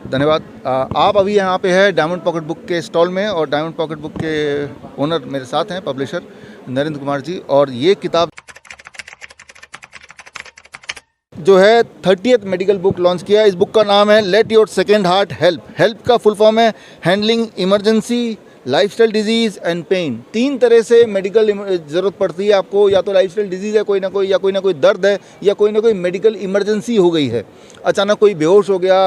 धन्यवाद। आप अभी यहाँ पे है डायमंड पॉकेट बुक के स्टॉल में, और डायमंड पॉकेट बुक के ओनर मेरे साथ हैं, पब्लिशर नरेंद्र कुमार जी। और ये किताब जो है 30th मेडिकल बुक लॉन्च किया। इस बुक का नाम है let your second heart help. Help का फुल फॉर्म है handling emergency, lifestyle disease and pain. 3 तरह से मेडिकल ज़रूरत पड़ती है आपको, या तो लाइफस्टाइल डिजीज़ है कोई ना कोई, या कोई ना कोई दर्द है, या कोई ना कोई मेडिकल इमरजेंसी हो गई है। अचानक कोई बेहोश हो गया,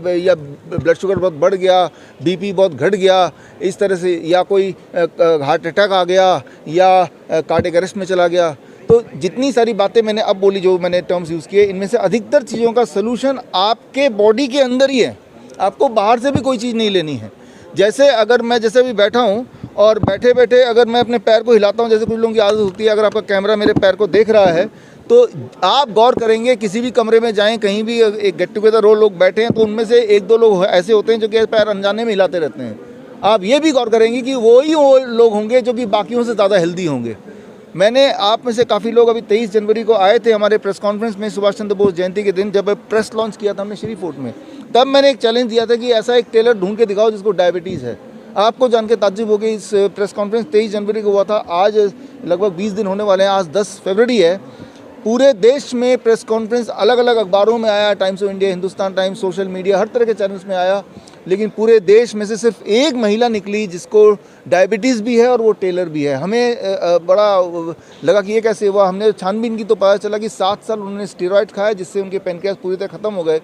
या ब्लड शुगर बहुत बढ़ गया, बीपी बहुत घट गया, इस तरह से, या कोई हार्ट अटैक आ गया, या कार्डियक अरेस्ट में चला गया। तो जितनी सारी बातें मैंने अब बोली, जो मैंने टर्म्स यूज़ किए, इनमें से अधिकतर चीज़ों का सलूशन आपके बॉडी के अंदर ही है। आपको बाहर से भी कोई चीज़ नहीं लेनी है। जैसे अगर मैं जैसे अभी बैठा हूँ और बैठे बैठे अगर मैं अपने पैर को हिलाता हूँ, जैसे कुछ लोगों की आदत होती है, अगर आपका कैमरा मेरे पैर को देख रहा है तो आप गौर करेंगे, किसी भी कमरे में जाएं, कहीं भी एक गेट टुगेदर हो, लोग बैठे हैं, तो उनमें से 1-2 लोग ऐसे होते हैं जो कि पैर अनजाने में हिलाते रहते हैं। आप ये भी गौर करेंगे कि वो लोग होंगे जो कि बाकियों से ज़्यादा हेल्दी होंगे। मैंने आप में से काफ़ी लोग अभी 23 जनवरी को आए थे हमारे प्रेस कॉन्फ्रेंस में, सुभाष चंद्र बोस जयंती के दिन, जब प्रेस लॉन्च किया था हमने श्री फोर्ट में। तब मैंने एक चैलेंज दिया था कि ऐसा एक टेलर ढूंढ के दिखाओ जिसको डायबिटीज़ है। आपको जान के ताज्जुब हो गई, इस प्रेस कॉन्फ्रेंस 23 जनवरी को हुआ था। आज लगभग 20 दिन होने वाले हैं, आज 10 फरवरी है। पूरे देश में प्रेस कॉन्फ्रेंस अलग अलग अखबारों में आया, Times of India, Hindustan Times, social media, हर तरह के चैनल्स में आया। लेकिन पूरे देश में से सिर्फ एक महिला निकली जिसको डायबिटीज़ भी है और वो टेलर भी है। हमें बड़ा लगा कि ये कैसे हुआ। हमने छानबीन की तो पता चला कि 7 साल उन्होंने स्टेरॉइड खाया, जिससे उनके पैनक्रियास पूरी तरह ख़त्म हो गए।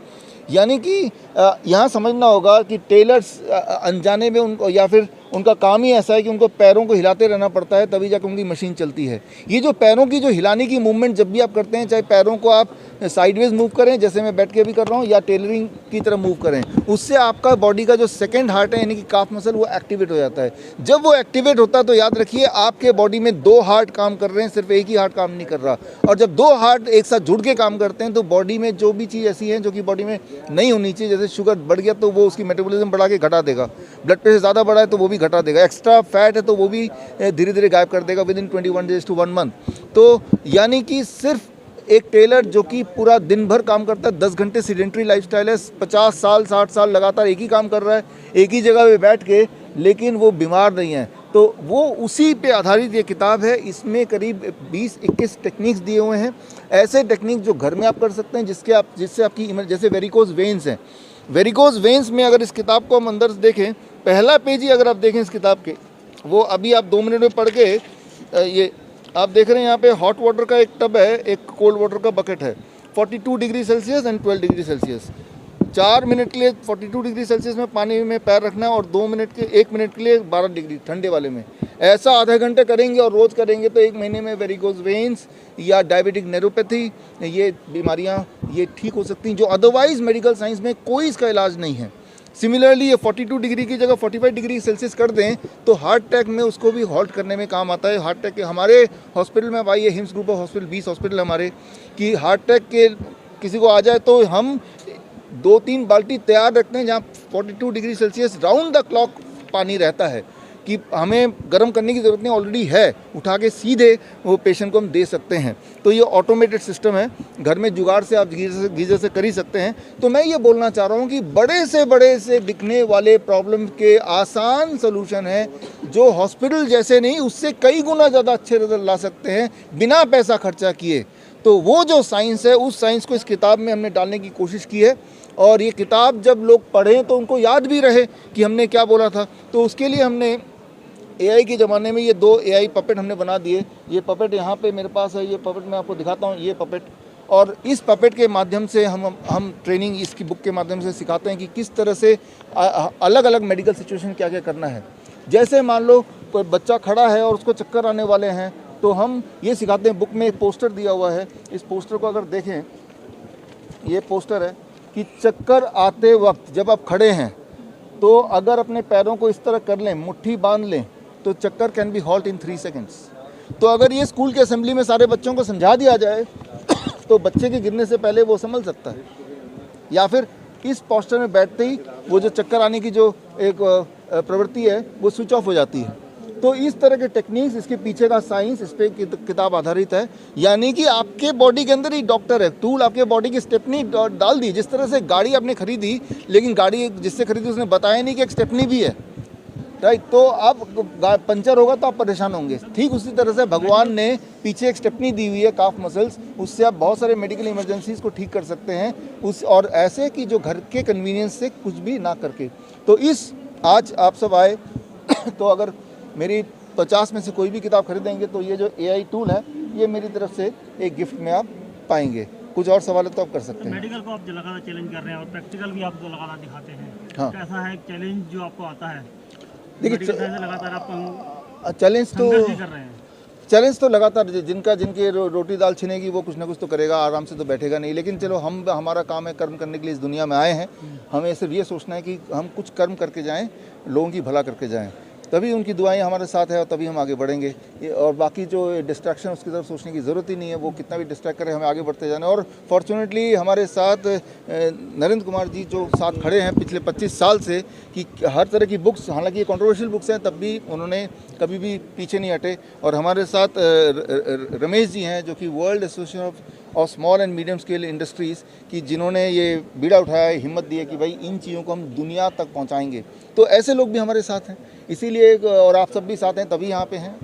यानी कि यहाँ समझना होगा कि टेलर्स अनजाने में उनको, या फिर उनका काम ही ऐसा है कि उनको पैरों को हिलाते रहना पड़ता है, तभी जाकर उनकी मशीन चलती है। ये जो पैरों की जो हिलाने की मूवमेंट जब भी आप करते हैं, चाहे पैरों को आप साइडवेज मूव करें, जैसे मैं बैठ के भी कर रहा हूँ, या टेलरिंग की तरह मूव करें, उससे आपका बॉडी का जो सेकंड हार्ट है, यानी कि काफ मसल, वो एक्टिवेट हो जाता है। जब वो एक्टिवेट होता है तो याद रखिए आपके बॉडी में 2 हार्ट काम कर रहे हैं, सिर्फ एक ही हार्ट काम नहीं कर रहा। और जब 2 हार्ट एक साथ जुड़ के काम करते हैं तो बॉडी में जो भी चीज़ ऐसी है जो कि बॉडी में नहीं होनी चाहिए, जैसे शुगर बढ़ गया तो वो उसकी मेटाबॉलिज्म बढ़ा के घटा देगा, ब्लड प्रेशर ज़्यादा बढ़ा है तो वो भी घटा देगा, एक्स्ट्रा फैट है तो वो भी धीरे धीरे गायब कर देगा विदिन 21 डेज टू 1 मंथ। तो यानी कि सिर्फ एक टेलर जो कि पूरा दिन भर काम करता है, 10 घंटे सीडेंट्री लाइफस्टाइल है, 50 साल 60 साल लगातार एक ही काम कर रहा है, एक ही जगह पे बैठ के, लेकिन वो बीमार नहीं है। तो वो उसी पे आधारित ये किताब है। इसमें करीब 20-21 टेक्निक्स दिए हुए हैं, ऐसे टेक्निक जो घर में आप कर सकते हैं, जिससे आपकी जैसे वेरिकोज वेन्स हैं। वेरिकोज वेन्स में अगर इस किताब को हम अंदर से देखें, पहला पेज ही अगर आप देखें इस किताब के, वो अभी आप 2 मिनट में पढ़ के, ये आप देख रहे हैं यहाँ पे हॉट वाटर का एक टब है, एक कोल्ड वाटर का बकेट है, 42 degree Celsius and 12 degree Celsius. 4 minute के लिए 42 डिग्री सेल्सियस में पानी में पैर रखना है, और 1 मिनट के लिए 12 डिग्री ठंडे वाले में। ऐसा आधा घंटे करेंगे और रोज़ करेंगे तो 1 महीने में वेरिकोज वेन्स या डायबिटिक न्यूरोपैथी, ये बीमारियाँ ये ठीक हो सकती हैं, जो अदरवाइज़ मेडिकल साइंस में कोई इसका इलाज नहीं है। सिमिलरली ये 42 डिग्री की जगह 45 डिग्री सेल्सियस कर दें तो हार्ट अटैक में उसको भी हॉल्ट करने में काम आता है। हार्ट अटैक के हमारे हॉस्पिटल में, भाई ये hymns group of hospital 20 hospital हमारे, कि हार्ट अटैक के किसी को आ जाए तो हम 2-3 बाल्टी तैयार रखते हैं जहाँ 42 degree Celsius round the clock पानी रहता है, कि हमें गर्म करने की ज़रूरत नहीं, ऑलरेडी है, उठा के सीधे वो पेशेंट को हम दे सकते हैं। तो ये ऑटोमेटेड सिस्टम है, घर में जुगाड़ से आप गीज़र से कर ही सकते हैं। तो मैं ये बोलना चाह रहा हूँ कि बड़े से दिखने वाले प्रॉब्लम के आसान सोल्यूशन है, जो हॉस्पिटल जैसे नहीं, उससे कई गुना ज़्यादा अच्छे रिजल्ट ला सकते हैं बिना पैसा खर्चा किए। तो वो जो साइंस है, उस साइंस को इस किताब में हमने डालने की कोशिश की है। और ये किताब जब लोग पढ़ें तो उनको याद भी रहे कि हमने क्या बोला था। तो उसके लिए हमने AI के ज़माने में ये 2 AI पपेट हमने बना दिए। ये पपेट यहाँ पे मेरे पास है, ये पपेट मैं आपको दिखाता हूँ, ये पपेट। और इस पपेट के माध्यम से हम ट्रेनिंग इसकी बुक के माध्यम से सिखाते हैं कि किस तरह से अलग अलग मेडिकल सिचुएशन क्या क्या करना है। जैसे मान लो कोई बच्चा खड़ा है और उसको चक्कर आने वाले हैं, तो हम ये सिखाते हैं। बुक में एक पोस्टर दिया हुआ है, इस पोस्टर को अगर देखें, ये पोस्टर है कि चक्कर आते वक्त जब आप खड़े हैं तो अगर अपने पैरों को इस तरह कर लें, मुट्ठी बांध लें, तो चक्कर can be halt in 3 seconds. तो अगर ये स्कूल के असेंबली में सारे बच्चों को समझा दिया जाए तो बच्चे के गिरने से पहले वो संभल सकता है। या फिर इस पोस्टर में बैठते ही वो जो चक्कर आने की जो एक प्रवृत्ति है वो स्विच ऑफ हो जाती है। तो इस तरह के टेक्निक्स, इसके पीछे का साइंस, इस पे किताब आधारित है। यानी कि आपके बॉडी के अंदर ही डॉक्टर है, टूल आपके बॉडी की स्टेपनी डाल दी। जिस तरह से गाड़ी आपने खरीदी, लेकिन गाड़ी जिससे खरीदी उसने बताया नहीं कि एक स्टेपनी भी है, राइट। तो अब पंचर होगा तो आप परेशान होंगे। ठीक उसी तरह से भगवान ने पीछे एक स्टेपनी दी हुई है, काफ मसल्स, उससे आप बहुत सारे मेडिकल इमरजेंसीज को ठीक कर सकते हैं उस, और ऐसे कि जो घर के कन्वीनियंस से कुछ भी ना करके। तो इस आज आप सब आए तो अगर मेरी 50 में से कोई भी किताब खरीदेंगे तो ये जो AI टूल है, ये मेरी तरफ से एक गिफ्ट में आप पाएंगे। कुछ और सवाल तो आप कर सकते हैं। मेडिकल को आप जो लगातार चैलेंज कर रहे हैं और प्रैक्टिकल भी आप जो लगातार दिखाते हैं, हाँ। कैसा है चैलेंज जो आपको आता है? देखिए लगातार आप चैलेंज कर रहे हैं। चैलेंज तो लगातार जिनकी रोटी दाल छिनेगी वो कुछ ना कुछ तो करेगा, आराम से तो बैठेगा नहीं। लेकिन चलो, हमारा काम है कर्म करने के लिए इस दुनिया में आए हैं। हमें सिर्फ ये सोचना है कि हम कुछ कर्म करके जाएं, लोगों की भला करके जाएं, तभी उनकी दुआएं हमारे साथ है और तभी हम आगे बढ़ेंगे। और बाकी जो डिस्ट्रैक्शन, उसकी तरफ सोचने की ज़रूरत ही नहीं है। वो कितना भी डिस्ट्रैक्ट करे, हमें आगे बढ़ते जाना। और फॉर्चुनेटली हमारे साथ नरेंद्र कुमार जी जो साथ खड़े हैं पिछले 25 साल से, कि हर तरह की बुक्स, हालांकि ये कंट्रोवर्शियल बुक्स हैं, तब भी उन्होंने कभी भी पीछे नहीं हटे। और हमारे साथ रमेश जी हैं, जो कि world association of small and medium scale industries की, जिन्होंने ये बीड़ा उठाया है, हिम्मत दी है कि भाई इन चीज़ों को हम दुनिया तक पहुंचाएंगे। तो ऐसे लोग भी हमारे साथ हैं, इसीलिए, और आप सब भी साथ हैं, तभी यहाँ पे हैं।